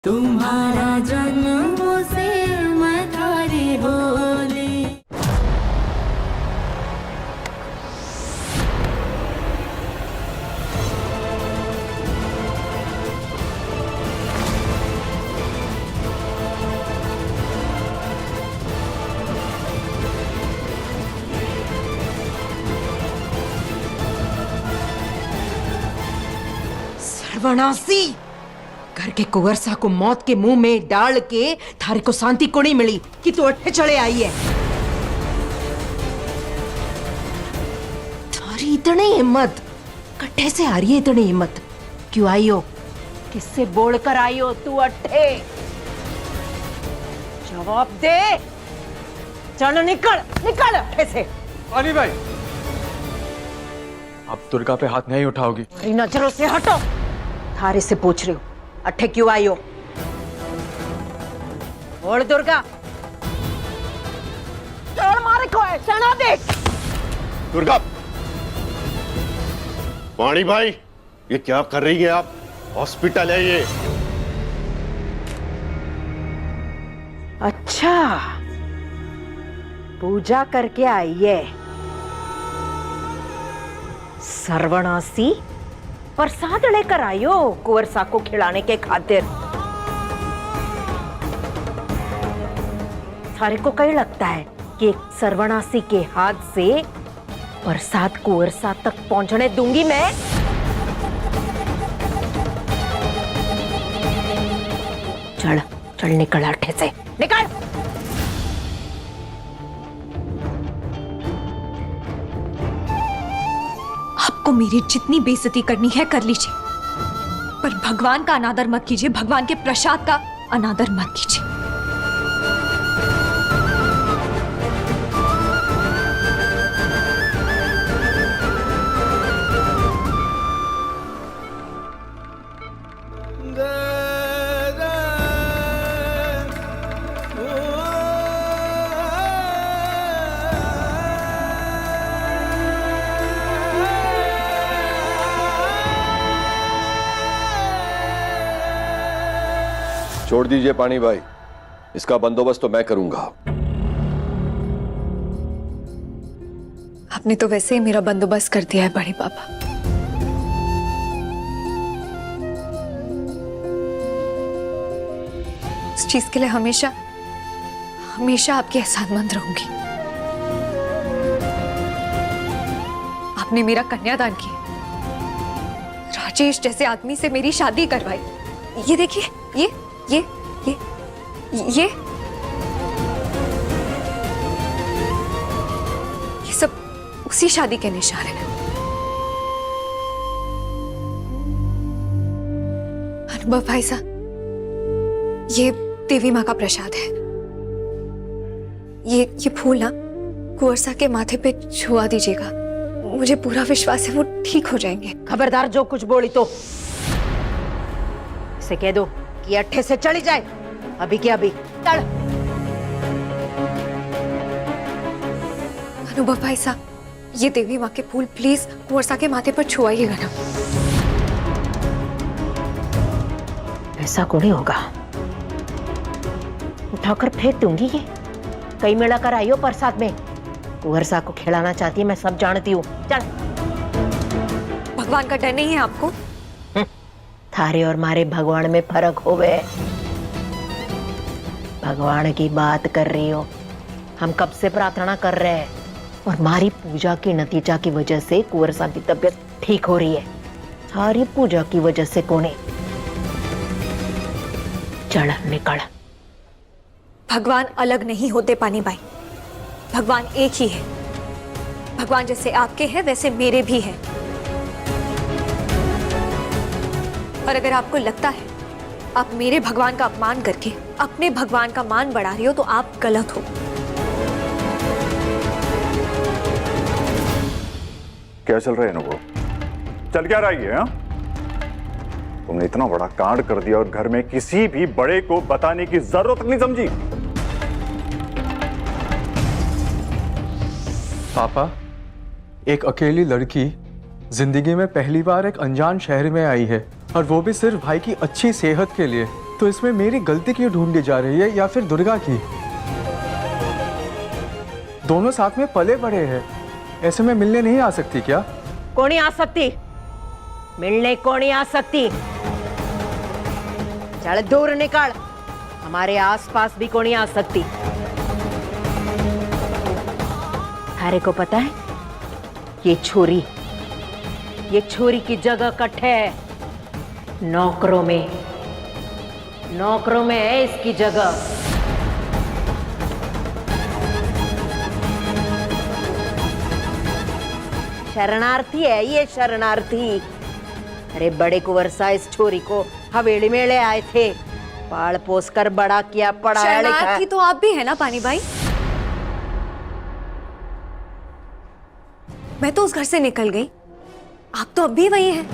तुम्हारा जन्मों से मैं थारी होली। सर्वनाशी, घर के कुंवरसा को मौत के मुंह में डाल के थारे को शांति को नहीं मिली कि तू अट्ठे चढ़े आई है। थारी इतनी हिम्मत कट्ठे से आ रही है, इतनी हिम्मत क्यों आई हो? किससे बोल कर आई हो तू अट्ठे? जवाब दे। चलो निकल निकल अट्ठे से। पानी भाई, आप दुर्गा पे हाथ नहीं उठाओगी? मेरी नजरों से हटो। थारे से पूछ रही हूँ, अट्ठे क्यों आई हो? बोल दुर्गा। चोर मारे को है, सेना देख। दुर्गा, पानी भाई, ये क्या कर रही है आप? हॉस्पिटल है ये। अच्छा, पूजा करके आई है। सर्वनाशी, प्रसाद लेकर आई हो कुंवरसा को खिलाने के खातिर। सारे को कहीं लगता है कि एक सर्वनाशी के हाथ से प्रसाद कुंवरसा तक पहुंचने दूंगी मैं? चल चल निकल अट्ठे से, निकल। आपको मेरी जितनी बेइज्जती करनी है कर लीजिए, पर भगवान का अनादर मत कीजिए, भगवान के प्रसाद का अनादर मत कीजिए। छोड़ दीजिए पानी भाई, इसका बंदोबस्त तो मैं करूंगा। आपने तो वैसे ही मेरा बंदोबस्त कर दिया है बड़े पापा। इस चीज के लिए हमेशा हमेशा आपकी एहसानमंद रहूंगी। आपने मेरा कन्यादान किया, राजेश जैसे आदमी से मेरी शादी करवाई। ये देखिए, ये सब उसी शादी के निशान हैं। अनुभव भाई साहब, ये देवी माँ का प्रसाद है। ये फूल ना कुंवरसा के माथे पे छुआ दीजिएगा, मुझे पूरा विश्वास है वो ठीक हो जाएंगे। खबरदार, जो कुछ बोली तो इसे कह दो कि अट्ठे से चली जाए, अभी के अभी। चल। अनुभव भाई साहब, ये देवी माँ के फूल प्लीज कुंवरसा के माथे पर छुआइएगा ना। ऐसा को नहीं होगा, उठाकर फेंक दूंगी। ये कई मेला कर आई हो प्रसाद में, कुंवरसा को खिलाना चाहती है, मैं सब जानती हूँ। चल। भगवान का डर नहीं है आपको? थारे और मारे भगवान में फर्क होवे। भगवान की बात कर रही हो, हम कब से प्रार्थना कर रहे हैं और मारी पूजा के नतीजा की वजह से कुंवरसा की तबीयत ठीक हो रही है। सारी पूजा की वजह से कोने। चल निकल। भगवान अलग नहीं होते पानी भाई, भगवान एक ही है। भगवान जैसे आपके हैं वैसे मेरे भी हैं। और अगर आपको लगता है आप मेरे भगवान का अपमान करके अपने भगवान का मान बढ़ा रही हो तो आप गलत हो। क्या चल रहा है अनुभव? चल क्या रही है? तुमने इतना बड़ा कांड कर दिया और घर में किसी भी बड़े को बताने की जरूरत नहीं समझी। पापा, एक अकेली लड़की जिंदगी में पहली बार एक अनजान शहर में आई है और वो भी सिर्फ भाई की अच्छी सेहत के लिए। तो इसमें मेरी गलती क्यों ढूंढी जा रही है या फिर दुर्गा की? दोनों साथ में पले बड़े हैं, ऐसे में मिलने नहीं आ सकती क्या? कौन आ सकती? मिलने कौन आ सकती? चल दूर निकाल, हमारे आसपास भी कौन आ सकती? थारे को पता है ये छोरी की जगह कट है नौकरों में है इसकी जगह। शरणार्थी है ये, शरणार्थी। अरे बड़े कुंवर इस छोरी को हवेली में ले आए थे, पाल पोस कर बड़ा किया, पढ़ाया लिखा। शरणार्थी तो आप भी है ना पानी भाई? मैं तो उस घर से निकल गई, आप तो अब भी वही हैं,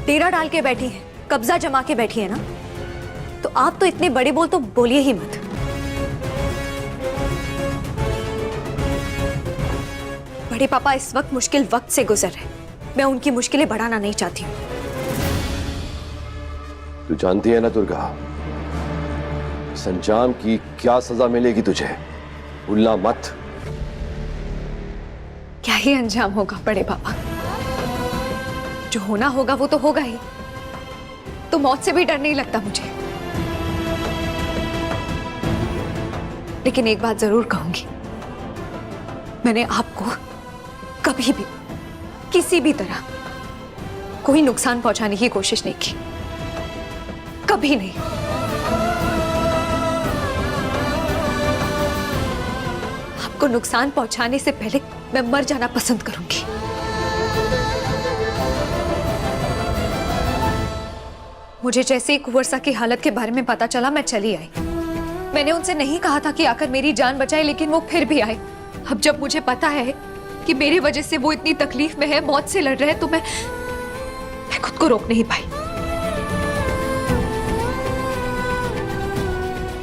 डेरा डाल के बैठी हैं, कब्जा जमा के बैठी है ना। तो आप तो इतने बड़े बोल तो बोलिए ही मत। बड़े पापा इस वक्त मुश्किल वक्त से गुजर रहे, मैं उनकी मुश्किलें बढ़ाना नहीं चाहती हूँ। तू जानती है ना दुर्गा, इस अंजाम की क्या सजा मिलेगी तुझे, भूलना मत। क्या ही अंजाम होगा बड़े पापा, जो होना होगा वो तो होगा ही। तो मौत से भी डर नहीं लगता मुझे। लेकिन एक बात जरूर कहूंगी, मैंने आपको कभी भी किसी भी तरह कोई नुकसान पहुंचाने की कोशिश नहीं की, कभी नहीं। आपको नुकसान पहुंचाने से पहले मैं मर जाना पसंद करूंगी। मुझे जैसे ही कुंवरसा की हालत के बारे में पता चला, मैं चली आई। मैंने उनसे नहीं कहा था कि आकर मेरी जान बचाए, लेकिन वो फिर भी आए। अब जब मुझे पता है कि मेरी वजह से वो इतनी तकलीफ में है, मौत से लड़ रहे हैं, तो मैं खुद को रोक नहीं पाई।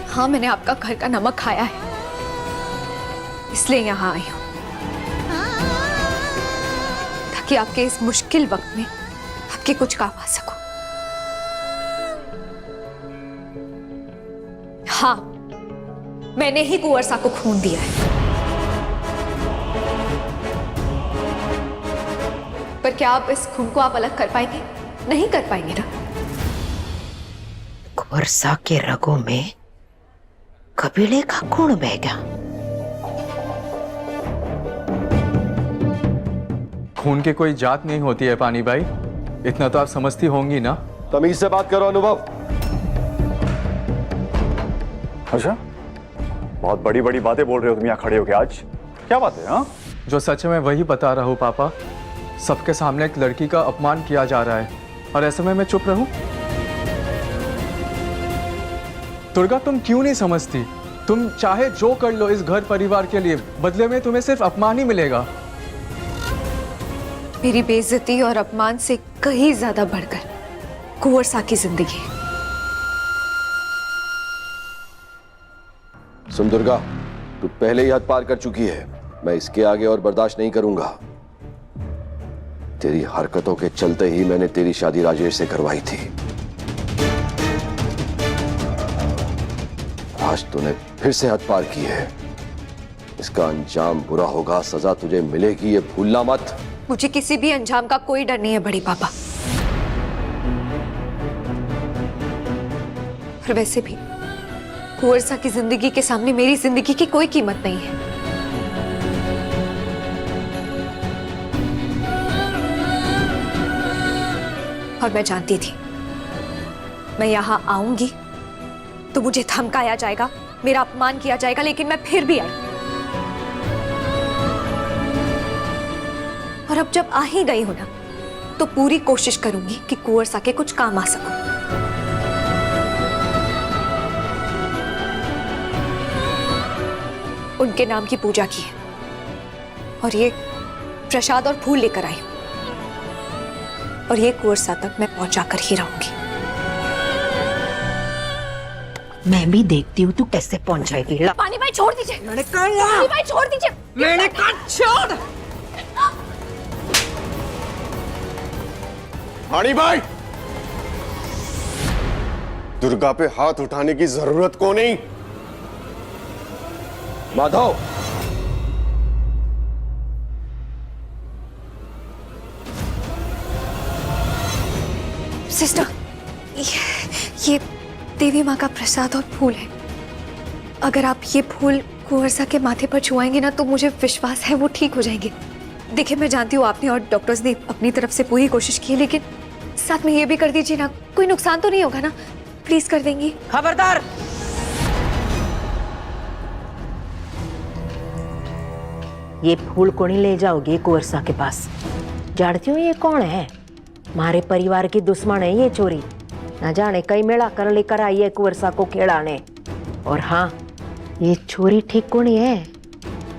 हाँ, मैंने आपका घर का नमक खाया है, इसलिए यहां आई हूं, ताकि आपके इस मुश्किल वक्त में आपके कुछ काम आ सकूं। हाँ, मैंने ही कुंवरसा को खून दिया है, पर क्या आप इस खून को आप अलग कर पाएंगे? नहीं कर पाएंगे ना। कुंवरसा के रगों में कबीले का खून बह गया। खून की कोई जात नहीं होती है पानी भाई, इतना तो आप समझती होंगी ना। तमीज से बात करो अनुभव। अच्छा, बहुत बड़ी बड़ी बातें बोल रहे हो तुम यहाँ खड़े होके आज, क्या बात है? हाँ, जो सच है मैं वही बता रहा हूँ पापा। सबके सामने एक लड़की का अपमान किया जा रहा है और ऐसे में मैं चुप रहूं? दुर्गा, तुम क्यों नहीं समझती? तुम चाहे जो कर लो इस घर परिवार के लिए, बदले में तुम्हें सिर्फ अपमान ही मिलेगा। मेरी बेइज्जती और अपमान से कहीं ज्यादा बढ़कर कुंवरसा की जिंदगी। सुन दुर्गा, तू पहले ही हद पार कर चुकी है, मैं इसके आगे और बर्दाश्त नहीं करूंगा। तेरी हरकतों के चलते ही मैंने तेरी शादी राजेश से करवाई थी। आज तूने फिर से हद पार की है, इसका अंजाम बुरा होगा, सजा तुझे मिलेगी, ये भूलना मत। मुझे किसी भी अंजाम का कोई डर नहीं है बड़ी पापा। और वैसे भी कुंवरसा की जिंदगी के सामने मेरी जिंदगी की कोई कीमत नहीं है। और मैं जानती थी मैं यहां आऊंगी तो मुझे धमकाया जाएगा, मेरा अपमान किया जाएगा, लेकिन मैं फिर भी आई। और अब जब आ ही गई हो ना, तो पूरी कोशिश करूंगी कि कुंवरसा के कुछ काम आ सकूं। उनके नाम की पूजा की है और ये प्रसाद और फूल लेकर आई हूं, और ये कुंवरसा तक मैं पहुंचा कर ही रहूंगी। मैं भी देखती हूँ तू कैसे पहुंचाएगी। पानी भाई छोड़ दीजिए, मैंने कहा पानी भाई छोड़ दीजिए, मैंने कहा छोड़। पानी भाई, दुर्गा पे हाथ उठाने की जरूरत को नहीं। माधव, सिस्टर, ये देवी माँ का प्रसाद और फूल है। अगर आप ये फूल कुंवरसा के माथे पर छुआएंगे ना तो मुझे विश्वास है वो ठीक हो जाएंगे। देखिए, मैं जानती हूँ आपने और डॉक्टर्स ने अपनी तरफ से पूरी कोशिश की है, लेकिन साथ में ये भी कर दीजिए ना, कोई नुकसान तो नहीं होगा ना? प्लीज कर देंगी? खबरदार! ये फूल को नहीं ले जाओगे कुंवरसा के पास। जानती हूँ ये कौन है? हमारे परिवार की दुश्मन है ये चोरी। न जाने कई मेला कर लेकर आई है कुंवरसा को खेड़ाने। और हाँ, ये चोरी ठीक को नहीं है।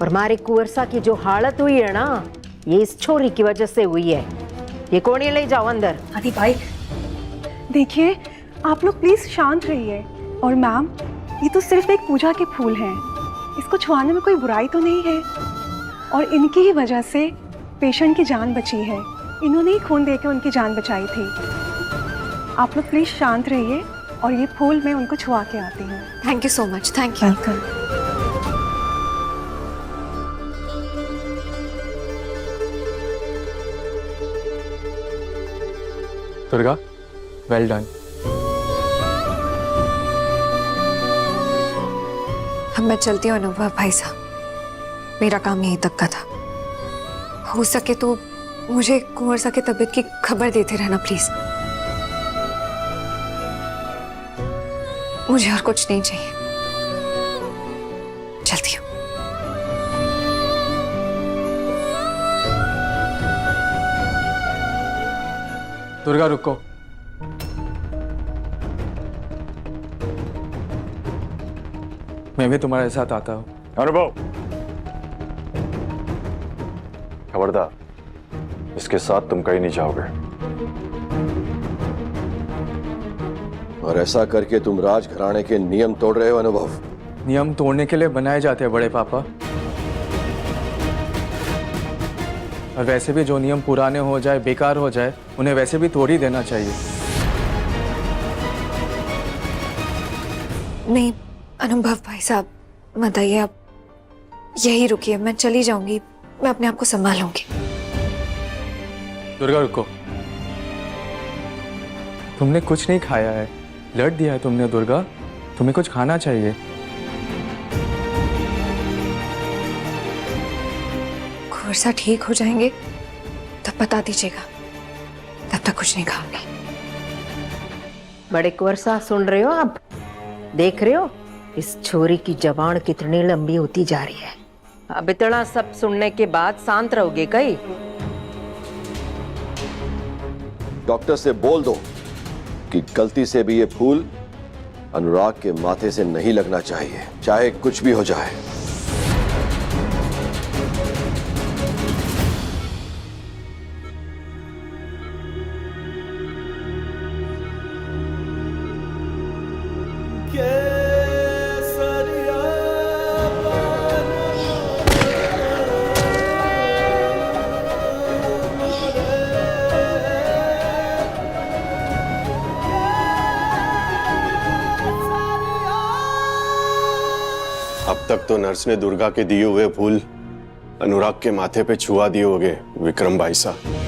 और हमारे कुंवरसा की जो हालत हुई है ना, ये इस चोरी की वजह से हुई है। ये कौन है? ले जाओ अंदर। आदि भाई, देखिए आप लोग प्लीज शांत रहिए। और मैम, ये तो सिर्फ एक पूजा के फूल हैं, इसको छुआने में कोई बुराई तो नहीं है। और इनकी ही वजह से पेशेंट की जान बची है। इन्होंने ही खून देकर उनकी जान बचाई थी। आप लोग प्लीज शांत रहिए और ये फूल मैं उनको छुआ के आती हूँ। Thank you so much. Thank you. Welcome. Durga, well done. अब मैं चलती हूँ अनुभव भाई साहब, मेरा काम यहीं तक का था। हो सके तो मुझे कुंवरसा की तबीयत की खबर देते रहना प्लीज। मुझे और कुछ नहीं चाहिए। चलती हूँ। दुर्गा रुको। मैं भी तुम्हारे साथ आता हूँ। अनुभव, खबरदार, इसके साथ तुम कहीं नहीं जाओगे। और ऐसा करके तुम राजघराने के नियम तोड़ रहे हो अनुभव। नियम तोड़ने के लिए बनाए जाते हैं बड़े पापा। और वैसे भी जो नियम पुराने हो जाए, बेकार हो जाए, उन्हें वैसे भी तोड़ ही देना चाहिए। नहीं अनुभव भाई साहब, मत आइए, आप यही रुकिए, मैं चली जाऊंगी। मैं अपने आप को संभालूंगी। दुर्गा रुको। तुमने कुछ नहीं खाया है, ब्लड दिया है तुमने दुर्गा, तुम्हें कुछ खाना चाहिए। कुंवरसा ठीक हो जाएंगे तब बता दीजिएगा, तब तक कुछ नहीं खाऊंगी। बड़े कुंवरसा, सुन रहे हो आप? देख रहे हो इस छोरी की जबान कितनी लंबी होती जा रही है। अब इतना सब सुनने के बाद शांत रहोगे कहीं? डॉक्टर से बोल दो कि गलती से भी ये फूल अनुराग के माथे से नहीं लगना चाहिए, चाहे कुछ भी हो जाए। अब तक तो नर्स ने दुर्गा के दिए हुए फूल अनुराग के माथे पे छुआ दिए होंगे विक्रम भाई साहब।